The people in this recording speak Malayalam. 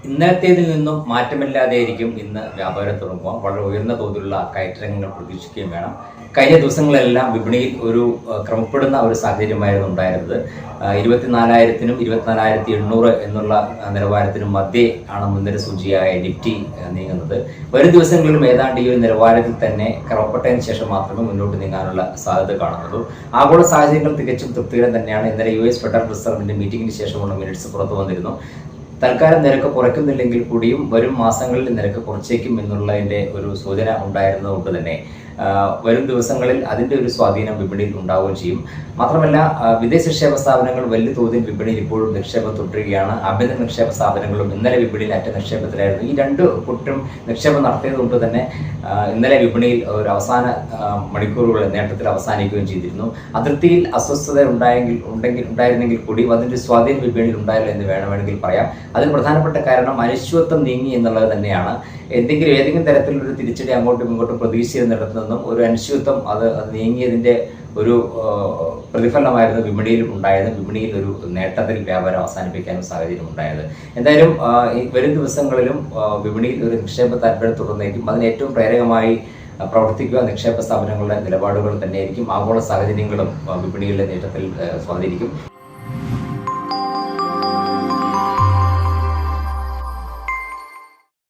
ഇന്നലത്തേതിൽ നിന്നും മാറ്റമില്ലാതെയായിരിക്കും ഇന്ന് വ്യാപാരം തുടങ്ങുക. വളരെ ഉയർന്ന തോതിലുള്ള കയറ്റിറക്കങ്ങൾ പ്രതീക്ഷിക്കുകയും വേണം. കഴിഞ്ഞ ദിവസങ്ങളെല്ലാം വിപണിയിൽ ഒരു ക്രമപ്പെടുന്ന ഒരു സാഹചര്യമായിരുന്നു ഉണ്ടായിരുന്നത്. 24,000-നും 24,800 എന്നുള്ള നിലവാരത്തിനും മധ്യേ ആണ് മുൻനിര സൂചിയായ നിഫ്റ്റി നീങ്ങുന്നത്. വരും ദിവസങ്ങളിലും ഏതാണ്ട് ഈ ഒരു നിലവാരത്തിൽ തന്നെ ക്രമപ്പെട്ടതിന് ശേഷം മാത്രമേ മുന്നോട്ട് നീങ്ങാനുള്ള സാധ്യത കാണുന്നുള്ളൂ. ആഗോള സാഹചര്യങ്ങൾ തികച്ചും തൃപ്തികരം തന്നെയാണ്. ഇന്നലെ US ഫെഡറൽ റിസർവിന്റെ മീറ്റിംഗിന് ശേഷമുള്ള മിനിറ്റ്സ് പുറത്തു വന്നിരുന്നു. തൽക്കാലം നിരക്ക് കുറയ്ക്കുന്നില്ലെങ്കിൽ കൂടിയും വരും മാസങ്ങളിൽ നിരക്ക് കുറച്ചേക്കും എന്നുള്ളതിൻ്റെ ഒരു സൂചന ഉണ്ടായിരുന്നതുകൊണ്ട് തന്നെ വരും ദിവസങ്ങളിൽ അതിൻ്റെ ഒരു സ്വാധീനം വിപണിയിൽ ഉണ്ടാവുകയും ചെയ്യും. മാത്രമല്ല, വിദേശ നിക്ഷേപ സ്ഥാപനങ്ങൾ വലിയ തോതിൽ വിപണിയിൽ ഇപ്പോഴും നിക്ഷേപം തുടരുകയാണ്. ആഭ്യന്തര നിക്ഷേപ സ്ഥാപനങ്ങളും ഇന്നലെ വിപണിയിൽ അറ്റ നിക്ഷേപത്തിലായിരുന്നു. ഈ രണ്ട് കൂട്ടരും നിക്ഷേപം നടത്തിയതുകൊണ്ട് തന്നെ ഇന്നലെ വിപണിയിൽ ഒരു അവസാന മണിക്കൂറുകൾ നേട്ടത്തിൽ അവസാനിക്കുകയും ചെയ്തിരുന്നു. അതിർത്തിയിൽ അസ്വസ്ഥത ഉണ്ടായിരുന്നെങ്കിൽ കൂടിയും അതിൻ്റെ സ്വാധീനം വിപണിയിൽ ഉണ്ടായില്ല എന്ന് വേണമെങ്കിൽ പറയാം. അതിന് പ്രധാനപ്പെട്ട കാരണം അനിശ്ചിതത്വം നീങ്ങി എന്നുള്ളത് തന്നെയാണ്. ഏതെങ്കിലും തരത്തിലൊരു തിരിച്ചടി അങ്ങോട്ടും ഇങ്ങോട്ടും പ്രതീക്ഷിച്ചിരുന്നിടത്തു നിന്നും ഒരു അനിശ്ചിതത്വം അത് നീങ്ങിയതിൻ്റെ ഒരു പ്രതിഫലനമായിരുന്നു വിപണിയിൽ ഉണ്ടായത്. വിപണിയിൽ ഒരു നേട്ടത്തിൽ വ്യാപാരം അവസാനിപ്പിക്കാനും സാഹചര്യം ഉണ്ടായത്. എന്തായാലും വരും ദിവസങ്ങളിലും വിപണിയിൽ ഒരു നിക്ഷേപ താല്പര്യം തുടർന്നേക്കും. അതിന് ഏറ്റവും പ്രേരകമായി പ്രവർത്തിക്കുക നിക്ഷേപ സ്ഥാപനങ്ങളുടെ നിലപാടുകൾ തന്നെയായിരിക്കും. ആഗോള സാഹചര്യങ്ങളും വിപണിയിലെ നേട്ടത്തിൽ സ്വാധീനിക്കും.